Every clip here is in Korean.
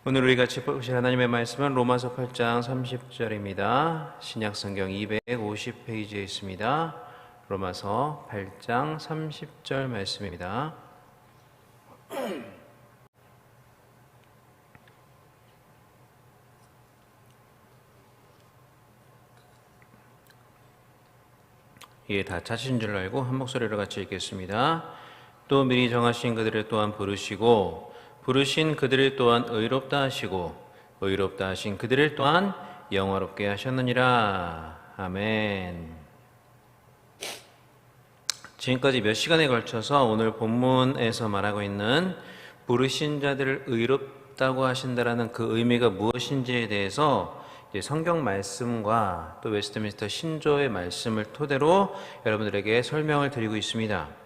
오늘 우리 같이 보실 하나님의 말씀은 로마서 8장 30절입니다. 신약성경 250페이지에 있습니다. 로마서 8장 30절 말씀입니다. 예, 다 찾으신 줄 알고 한 목소리로 같이 읽겠습니다. 또 미리 정하신 그들을 또한 부르시고 부르신 그들을 또한 의롭다 하시고 의롭다 하신 그들을 또한 영화롭게 하셨느니라. 아멘. 지금까지 몇 시간에 걸쳐서 오늘 본문에서 말하고 있는 부르신 자들을 의롭다고 하신다라는 그 의미가 무엇인지에 대해서 성경 말씀과 또 웨스트민스터 신조의 말씀을 토대로 여러분들에게 설명을 드리고 있습니다.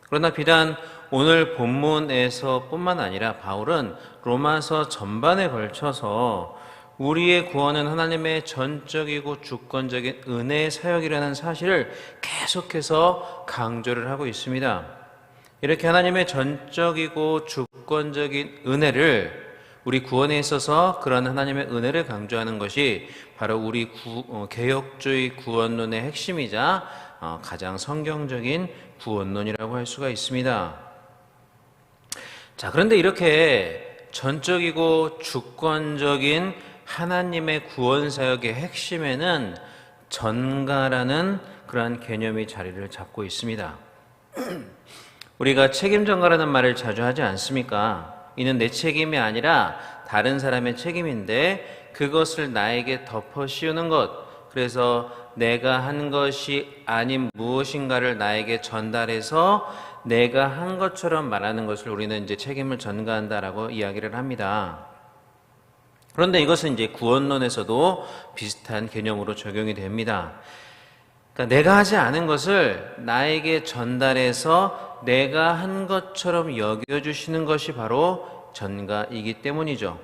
그러나 비단 오늘 본문에서 뿐만 아니라 바울은 로마서 전반에 걸쳐서 우리의 구원은 하나님의 전적이고 주권적인 은혜의 사역이라는 사실을 계속해서 강조를 하고 있습니다. 이렇게 하나님의 전적이고 주권적인 은혜를 우리 구원에 있어서 그런 하나님의 은혜를 강조하는 것이 바로 우리 개혁주의 구원론의 핵심이자 가장 성경적인 구원론이라고 할 수가 있습니다. 자, 그런데 이렇게 전적이고 주권적인 하나님의 구원 사역의 핵심에는 전가라는 그러한 개념이 자리를 잡고 있습니다. 우리가 책임 전가라는 말을 자주 하지 않습니까? 이는 내 책임이 아니라 다른 사람의 책임인데 그것을 나에게 덮어 씌우는 것, 그래서 내가 한 것이 아닌 무엇인가를 나에게 전달해서 내가 한 것처럼 말하는 것을 우리는 이제 책임을 전가한다라고 이야기를 합니다. 그런데 이것은 이제 구원론에서도 비슷한 개념으로 적용이 됩니다. 그러니까 내가 하지 않은 것을 나에게 전달해서 내가 한 것처럼 여겨주시는 것이 바로 전가이기 때문이죠.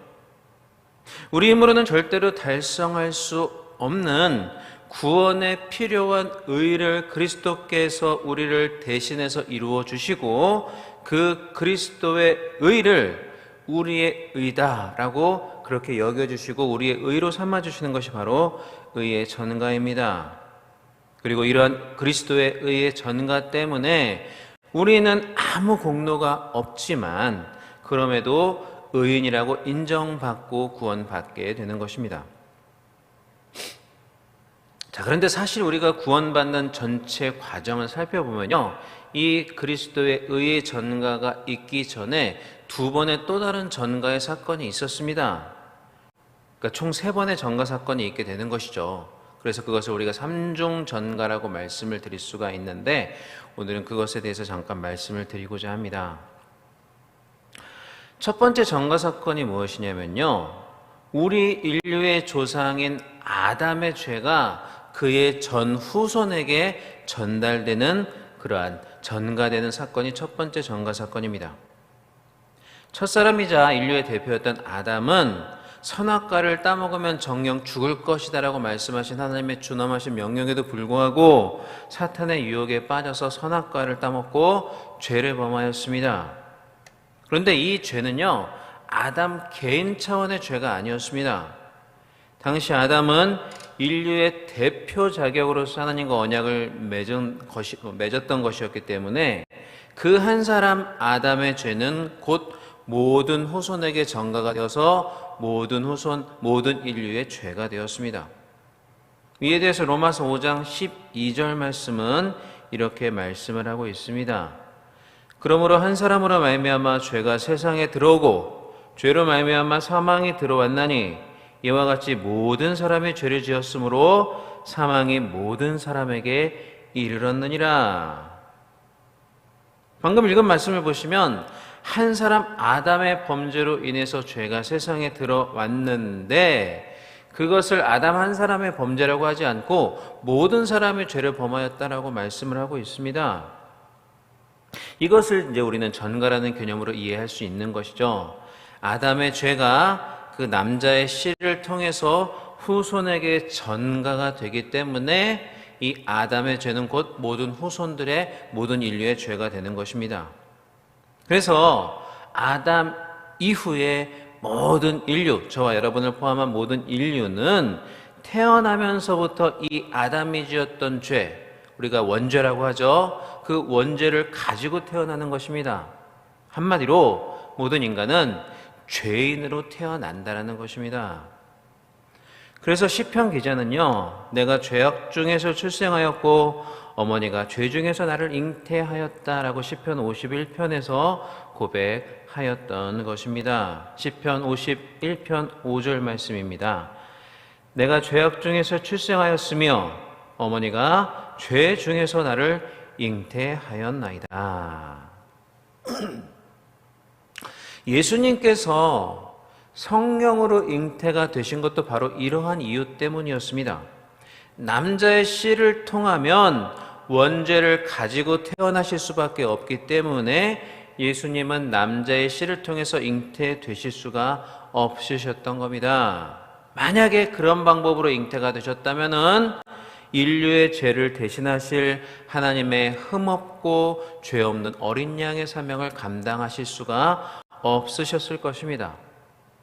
우리 힘으로는 절대로 달성할 수 없는 구원에 필요한 의를 그리스도께서 우리를 대신해서 이루어 주시고 그 그리스도의 의를 우리의 의다라고 그렇게 여겨주시고 우리의 의로 삼아주시는 것이 바로 의의 전가입니다. 그리고 이러한 그리스도의 의의 전가 때문에 우리는 아무 공로가 없지만 그럼에도 의인이라고 인정받고 구원받게 되는 것입니다. 자, 그런데 사실 우리가 구원받는 전체 과정을 살펴보면요, 이 그리스도의 의의 전가가 있기 전에 두 번의 또 다른 전가의 사건이 있었습니다. 그러니까 총 세 번의 전가 사건이 있게 되는 것이죠. 그래서 그것을 우리가 삼중 전가라고 말씀을 드릴 수가 있는데 오늘은 그것에 대해서 잠깐 말씀을 드리고자 합니다. 첫 번째 전가 사건이 무엇이냐면요, 우리 인류의 조상인 아담의 죄가 그의 전 후손에게 전달되는 그러한 전가되는 사건이 첫 번째 전가 사건입니다. 첫사람이자 인류의 대표였던 아담은 선악과를 따먹으면 정녕 죽을 것이다 라고 말씀하신 하나님의 준엄하신 명령에도 불구하고 사탄의 유혹에 빠져서 선악과를 따먹고 죄를 범하였습니다. 그런데 이 죄는요, 아담 개인 차원의 죄가 아니었습니다. 당시 아담은 인류의 대표 자격으로서 하나님과 언약을 맺었던 것이었기 때문에 그 한 사람 아담의 죄는 곧 모든 후손에게 전가가 되어서 모든 인류의 죄가 되었습니다. 이에 대해서 로마서 5장 12절 말씀은 이렇게 말씀을 하고 있습니다. 그러므로 한 사람으로 말미암아 죄가 세상에 들어오고 죄로 말미암아 사망이 들어왔나니 이와 같이 모든 사람이 죄를 지었으므로 사망이 모든 사람에게 이르렀느니라. 방금 읽은 말씀을 보시면 한 사람 아담의 범죄로 인해서 죄가 세상에 들어왔는데 그것을 아담 한 사람의 범죄라고 하지 않고 모든 사람의 죄를 범하였다라고 말씀을 하고 있습니다. 이것을 이제 우리는 전가라는 개념으로 이해할 수 있는 것이죠. 아담의 죄가 그 남자의 씨를 통해서 후손에게 전가가 되기 때문에 이 아담의 죄는 곧 모든 후손들의 모든 인류의 죄가 되는 것입니다. 그래서 아담 이후에 모든 인류, 저와 여러분을 포함한 모든 인류는 태어나면서부터 이 아담이 지었던 죄, 우리가 원죄라고 하죠. 그 원죄를 가지고 태어나는 것입니다. 한마디로 모든 인간은 죄인으로 태어난다는 것입니다. 그래서 시편 기자는요, 내가 죄악 중에서 출생하였고 어머니가 죄 중에서 나를 잉태하였다라고 시편 51편에서 고백하였던 것입니다. 시편 51편 5절 말씀입니다. 내가 죄악 중에서 출생하였으며 어머니가 죄 중에서 나를 잉태하였나이다. 예수님께서 성령으로 잉태가 되신 것도 바로 이러한 이유 때문이었습니다. 남자의 씨를 통하면 원죄를 가지고 태어나실 수밖에 없기 때문에 예수님은 남자의 씨를 통해서 잉태되실 수가 없으셨던 겁니다. 만약에 그런 방법으로 잉태가 되셨다면은 인류의 죄를 대신하실 하나님의 흠없고 죄 없는 어린 양의 사명을 감당하실 수가 없으셨을 것입니다.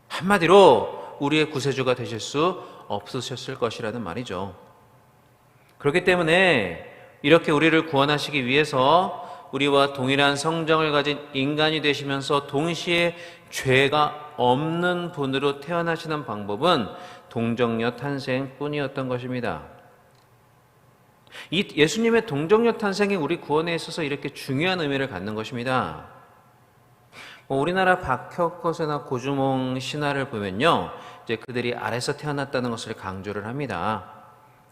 한마디로 우리의 구세주가 되실 수 없으셨을 것이라는 말이죠. 그렇기 때문에 이렇게 우리를 구원하시기 위해서 우리와 동일한 성정을 가진 인간이 되시면서 동시에 죄가 없는 분으로 태어나시는 방법은 동정녀 탄생뿐이었던 것입니다. 이 예수님의 동정녀 탄생이 우리 구원에 있어서 이렇게 중요한 의미를 갖는 것입니다. 우리나라 박혁거세나 고주몽 신화를 보면요, 이제 그들이 아래서 태어났다는 것을 강조를 합니다.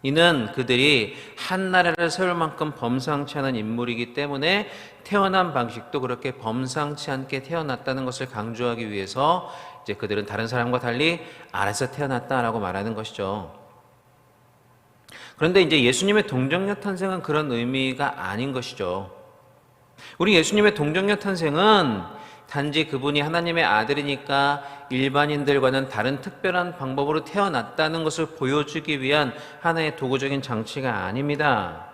이는 그들이 한 나라를 세울 만큼 범상치 않은 인물이기 때문에 태어난 방식도 그렇게 범상치 않게 태어났다는 것을 강조하기 위해서 이제 그들은 다른 사람과 달리 아래서 태어났다라고 말하는 것이죠. 그런데 이제 예수님의 동정녀 탄생은 그런 의미가 아닌 것이죠. 우리 예수님의 동정녀 탄생은 단지 그분이 하나님의 아들이니까 일반인들과는 다른 특별한 방법으로 태어났다는 것을 보여주기 위한 하나의 도구적인 장치가 아닙니다.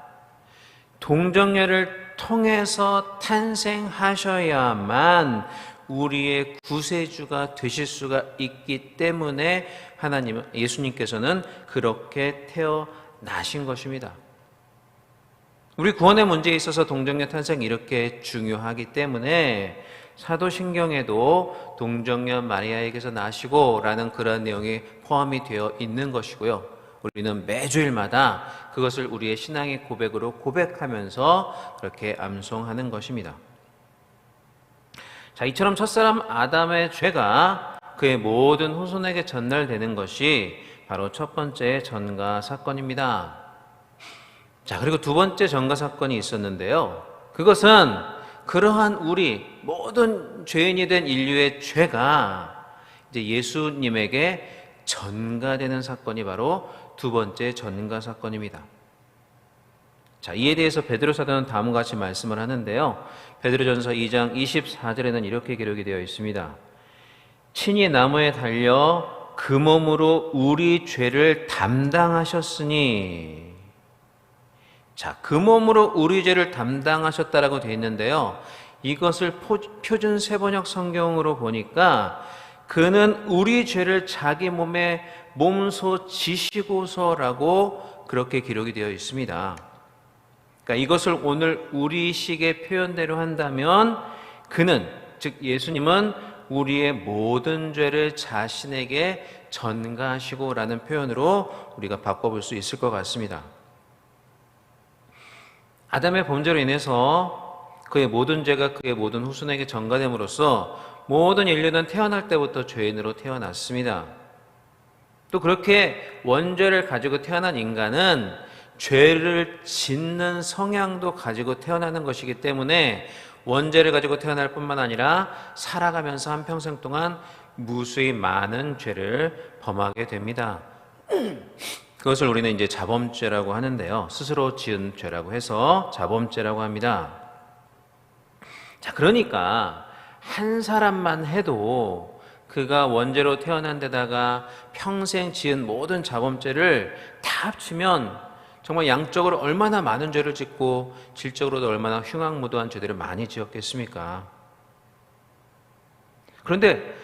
동정녀를 통해서 탄생하셔야만 우리의 구세주가 되실 수가 있기 때문에 예수님께서는 그렇게 태어나신 것입니다. 우리 구원의 문제에 있어서 동정녀 탄생이 이렇게 중요하기 때문에 사도신경에도 동정녀 마리아에게서 나시고 라는 그런 내용이 포함이 되어 있는 것이고요. 우리는 매주일마다 그것을 우리의 신앙의 고백으로 고백하면서 그렇게 암송하는 것입니다. 자, 이처럼 첫사람 아담의 죄가 그의 모든 후손에게 전달되는 것이 바로 첫 번째 전가 사건입니다. 자, 그리고 두 번째 전가 사건이 있었는데요. 그것은 그러한 우리 모든 죄인이 된 인류의 죄가 이제 예수님에게 전가되는 사건이 바로 두 번째 전가 사건입니다. 자, 이에 대해서 베드로 사도는 다음과 같이 말씀을 하는데요. 베드로전서 2장 24절에는 이렇게 기록이 되어 있습니다. 친히 나무에 달려 그 몸으로 우리 죄를 담당하셨으니, 자, 그 몸으로 우리 죄를 담당하셨다라고 되어 있는데요. 이것을 표준 세번역 성경으로 보니까 그는 우리 죄를 자기 몸에 몸소 지시고서라고 그렇게 기록이 되어 있습니다. 그러니까 이것을 오늘 우리식의 표현대로 한다면 그는, 즉 예수님은 우리의 모든 죄를 자신에게 전가하시고 라는 표현으로 우리가 바꿔볼 수 있을 것 같습니다. 아담의 범죄로 인해서 그의 모든 죄가 그의 모든 후손에게 전가됨으로써 모든 인류는 태어날 때부터 죄인으로 태어났습니다. 또 그렇게 원죄를 가지고 태어난 인간은 죄를 짓는 성향도 가지고 태어나는 것이기 때문에 원죄를 가지고 태어날 뿐만 아니라 살아가면서 한평생 동안 무수히 많은 죄를 범하게 됩니다. 그것을 우리는 이제 자범죄라고 하는데요. 스스로 지은 죄라고 해서 자범죄라고 합니다. 자, 그러니까 한 사람만 해도 그가 원죄로 태어난 데다가 평생 지은 모든 자범죄를 다 합치면 정말 양적으로 얼마나 많은 죄를 짓고 질적으로도 얼마나 흉악무도한 죄들을 많이 지었겠습니까? 그런데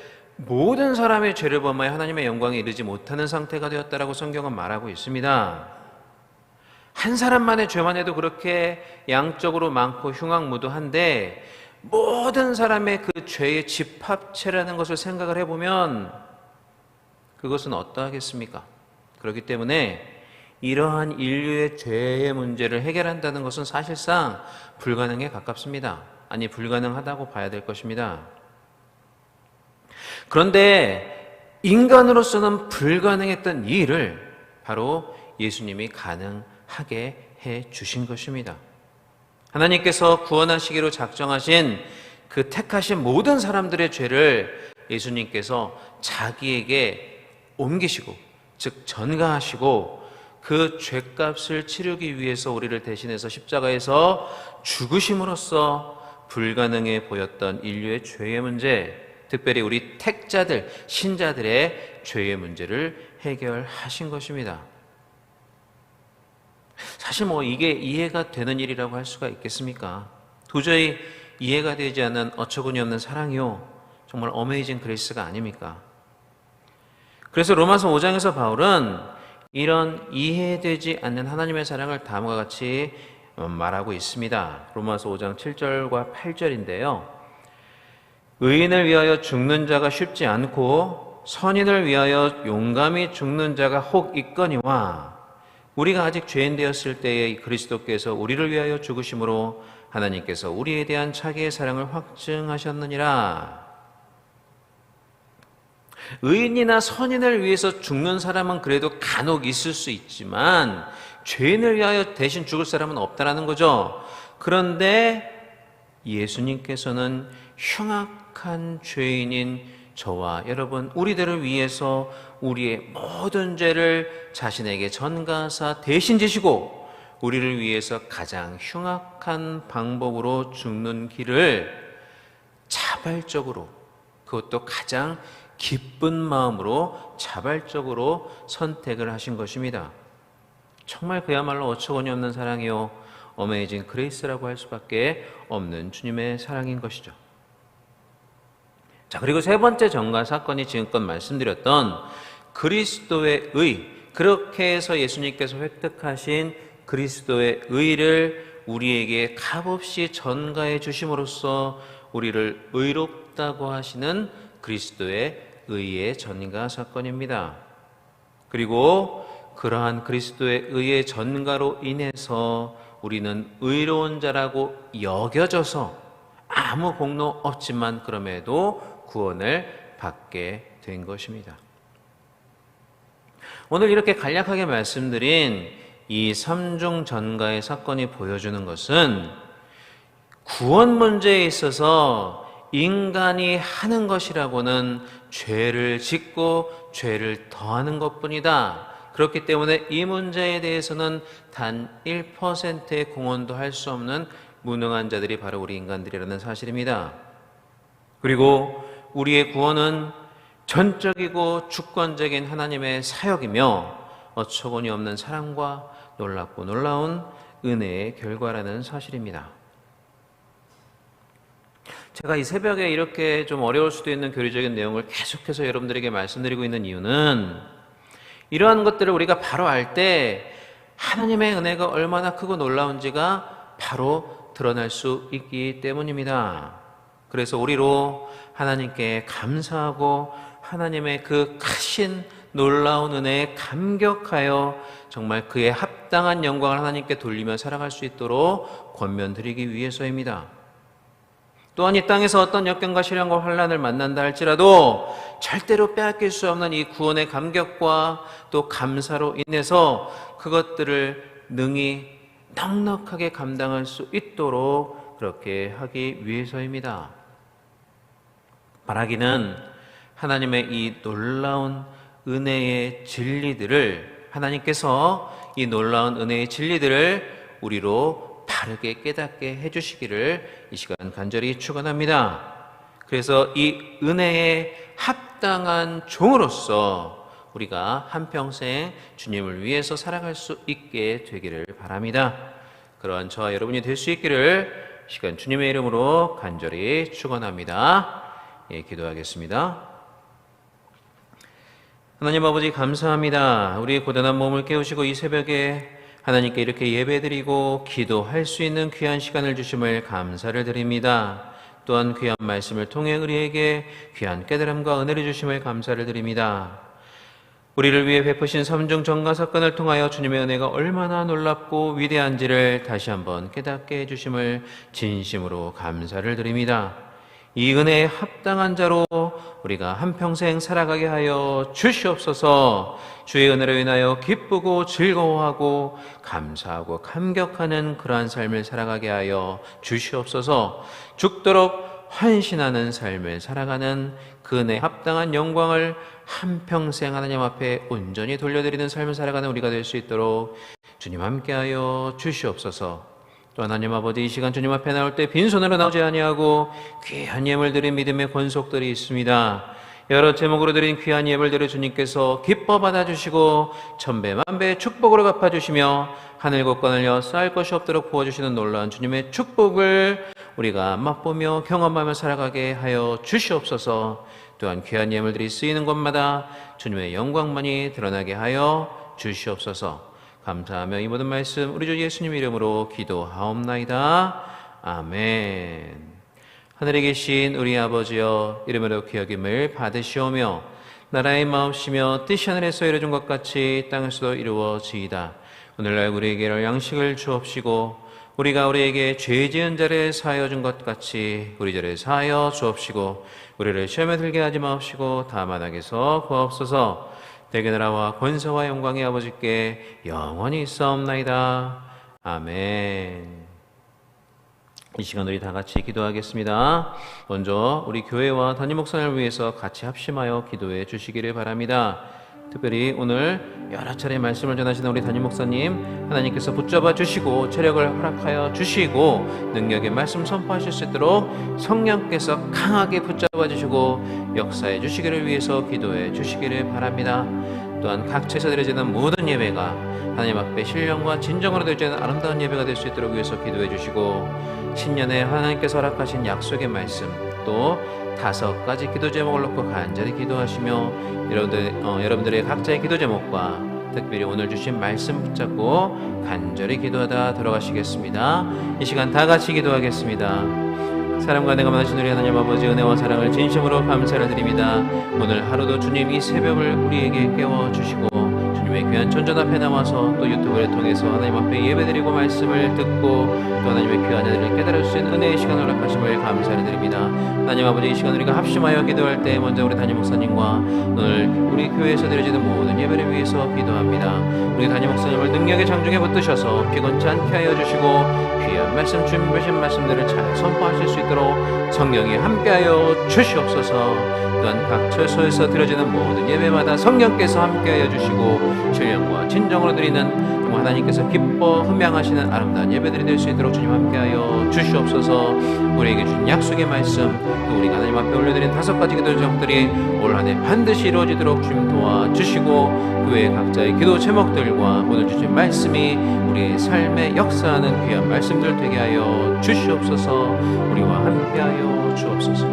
모든 사람의 죄를 범하여 하나님의 영광에 이르지 못하는 상태가 되었다라고 성경은 말하고 있습니다. 한 사람만의 죄만 해도 그렇게 양적으로 많고 흉악무도한데 모든 사람의 그 죄의 집합체라는 것을 생각을 해보면 그것은 어떠하겠습니까? 그렇기 때문에 이러한 인류의 죄의 문제를 해결한다는 것은 사실상 불가능에 가깝습니다. 아니, 불가능하다고 봐야 될 것입니다. 그런데 인간으로서는 불가능했던 이 일을 바로 예수님이 가능하게 해 주신 것입니다. 하나님께서 구원하시기로 작정하신 그 택하신 모든 사람들의 죄를 예수님께서 자기에게 옮기시고, 즉 전가하시고 그 죄값을 치르기 위해서 우리를 대신해서 십자가에서 죽으심으로써 불가능해 보였던 인류의 죄의 문제, 특별히 우리 택자들, 신자들의 죄의 문제를 해결하신 것입니다. 사실 이게 이해가 되는 일이라고 할 수가 있겠습니까? 도저히 이해가 되지 않는 어처구니 없는 사랑이요, 정말 어메이징 그레이스가 아닙니까? 그래서 로마서 5장에서 바울은 이런 이해되지 않는 하나님의 사랑을 다음과 같이 말하고 있습니다. 로마서 5장 7절과 8절인데요. 의인을 위하여 죽는 자가 쉽지 않고 선인을 위하여 용감히 죽는 자가 혹 있거니와 우리가 아직 죄인 되었을 때에 그리스도께서 우리를 위하여 죽으심으로 하나님께서 우리에 대한 자기의 사랑을 확증하셨느니라. 의인이나 선인을 위해서 죽는 사람은 그래도 간혹 있을 수 있지만 죄인을 위하여 대신 죽을 사람은 없다라는 거죠. 그런데 예수님께서는 흉악한 죄인인 저와 여러분, 우리들을 위해서 우리의 모든 죄를 자신에게 전가하사 대신 지시고 우리를 위해서 가장 흉악한 방법으로 죽는 길을 자발적으로, 그것도 가장 기쁜 마음으로 자발적으로 선택을 하신 것입니다. 정말 그야말로 어처구니 없는 사랑이요, 어메이징 그레이스라고 할 수밖에 없는 주님의 사랑인 것이죠. 자, 그리고 세 번째 전가 사건이 지금껏 말씀드렸던 그리스도의 의, 그렇게 해서 예수님께서 획득하신 그리스도의 의를 우리에게 값없이 전가해 주심으로써 우리를 의롭다고 하시는 그리스도의 의의 전가 사건입니다. 그리고 그러한 그리스도의 의의 전가로 인해서 우리는 의로운 자라고 여겨져서 아무 공로 없지만 그럼에도 구원을 받게 된 것입니다. 오늘 이렇게 간략하게 말씀드린 이 삼중 전가의 사건이 보여주는 것은 구원 문제에 있어서 인간이 하는 것이라고는 죄를 짓고 죄를 더하는 것뿐이다. 그렇기 때문에 이 문제에 대해서는 단 1%의 공헌도 할 수 없는 무능한 자들이 바로 우리 인간들이라는 사실입니다. 그리고 우리의 구원은 전적이고 주권적인 하나님의 사역이며 어처구니 없는 사랑과 놀랍고 놀라운 은혜의 결과라는 사실입니다. 제가 이 새벽에 이렇게 좀 어려울 수도 있는 교리적인 내용을 계속해서 여러분들에게 말씀드리고 있는 이유는 이러한 것들을 우리가 바로 알 때 하나님의 은혜가 얼마나 크고 놀라운지가 바로 드러날 수 있기 때문입니다. 그래서 우리로 하나님께 감사하고 하나님의 그 크신 놀라운 은혜에 감격하여 정말 그의 합당한 영광을 하나님께 돌리며 살아갈 수 있도록 권면드리기 위해서입니다. 또한 이 땅에서 어떤 역경과 시련과 환난을 만난다 할지라도 절대로 빼앗길 수 없는 이 구원의 감격과 또 감사로 인해서 그것들을 능히 넉넉하게 감당할 수 있도록 그렇게 하기 위해서입니다. 바라기는 하나님의 이 놀라운 은혜의 진리들을, 하나님께서 이 놀라운 은혜의 진리들을 우리로 바르게 깨닫게 해주시기를 이 시간 간절히 축원합니다. 그래서 이 은혜에 합당한 종으로서 우리가 한평생 주님을 위해서 살아갈 수 있게 되기를 바랍니다. 그러한 저와 여러분이 될 수 있기를 시간 주님의 이름으로 간절히 축원합니다. 예, 기도하겠습니다. 하나님 아버지 감사합니다. 우리의 고단한 몸을 깨우시고 이 새벽에 하나님께 이렇게 예배드리고 기도할 수 있는 귀한 시간을 주심을 감사를 드립니다. 또한 귀한 말씀을 통해 우리에게 귀한 깨달음과 은혜를 주심을 감사를 드립니다. 우리를 위해 베푸신 삼중 전가 사건을 통하여 주님의 은혜가 얼마나 놀랍고 위대한지를 다시 한번 깨닫게 해주심을 진심으로 감사를 드립니다. 이 은혜에 합당한 자로 우리가 한평생 살아가게 하여 주시옵소서. 주의 은혜로 인하여 기쁘고 즐거워하고 감사하고 감격하는 그러한 삶을 살아가게 하여 주시옵소서. 죽도록 헌신하는 삶을 살아가는 그 은혜에 합당한 영광을 한평생 하나님 앞에 온전히 돌려드리는 삶을 살아가는 우리가 될 수 있도록 주님 함께하여 주시옵소서. 또 하나님 아버지, 이 시간 주님 앞에 나올 때 빈손으로 나오지 아니하고 귀한 예물 드린 믿음의 권속들이 있습니다. 여러 제목으로 드린 귀한 예물들을 주님께서 기뻐 받아주시고 천배 만배의 축복으로 갚아주시며 하늘 곳과 늘려 쌓을 것이 없도록 부어주시는 놀라운 주님의 축복을 우리가 맛보며 경험하며 살아가게 하여 주시옵소서. 또한 귀한 예물들이 쓰이는 곳마다 주님의 영광만이 드러나게 하여 주시옵소서. 감사하며 이 모든 말씀 우리 주 예수님 이름으로 기도하옵나이다. 아멘. 하늘에 계신 우리 아버지여, 이름으로 기억임을 받으시오며 나라의 마옵시며 뜻이 하늘에서 이루어진 것 같이 땅에서도 이루어지이다. 오늘날 우리에게 양식을 주옵시고 우리가 우리에게 죄 지은 자를 사하여 준 것 같이 우리 죄를 사하여 주옵시고 우리를 시험에 들게 하지 마옵시고 다만 악에서 구하옵소서. 대개 나라와 권세와 영광이 아버지께 영원히 있사옵나이다. 아멘. 이 시간 우리 다 같이 기도하겠습니다. 먼저 우리 교회와 담임 목사님을 위해서 같이 합심하여 기도해 주시기를 바랍니다. 특별히 오늘 여러 차례 말씀을 전하시는 우리 담임 목사님, 하나님께서 붙잡아 주시고 체력을 허락하여 주시고 능력의 말씀 선포하실 수 있도록 성령께서 강하게 붙잡아 주시고 역사해 주시기를 위해서 기도해 주시기를 바랍니다. 또한 각처에서 드려지는 모든 예배가 하나님 앞에 신령과 진정으로 드려지는 아름다운 예배가 될 수 있도록 위해서 기도해 주시고 신년에 하나님께서 허락하신 약속의 말씀 또 5가지 기도 제목을 놓고 간절히 기도하시며 여러분들의 각자의 기도 제목과 특별히 오늘 주신 말씀 붙잡고 간절히 기도하다 들어가시겠습니다. 이 시간 다 같이 기도하겠습니다. 사랑과 은혜가 많으신 우리 하나님 아버지, 은혜와 사랑을 진심으로 감사를 드립니다. 오늘 하루도 주님 이 새벽을 우리에게 깨워주시고 주님의 귀한 전전 앞에 나와서 또 유튜브를 통해서 하나님 앞에 예배드리고 말씀을 듣고 또 하나님의 귀한 은혜를 깨달을 수 있는 은혜의 시간을 허락하심을 감사를 드립니다. 하나님 아버지, 이 시간 우리가 합심하여 기도할 때 먼저 우리 담임 목사님과 오늘 우리 교회에서 드려지는 모든 예배를 위해서 기도합니다. 우리 담임 목사님을 능력의 장중에 붙드셔서 피곤치 않게 하여 주시고 귀한 말씀, 준비하신 말씀들을 잘 선포하실 수 있도록 성령이 함께하여 주시옵소서. 또한 각 처소에서 드려지는 모든 예배마다 성령께서 함께하여 주시고 신령과 진정으로 드리는 하나님께서 기뻐 흠양하시는 아름다운 예배들이 될 수 있도록 주님 함께하여 주시옵소서. 우리에게 주신 약속의 말씀 또 우리가 하나님 앞에 올려드린 5가지 기도 제목들이 올 한 해 반드시 이루어지도록 주님 도와주시고 그 외 각자의 기도 제목들과 오늘 주신 말씀이 우리의 삶에 역사하는 귀한 말씀들 되게 하여 주시옵소서. 우리와 함께하여 주옵소서.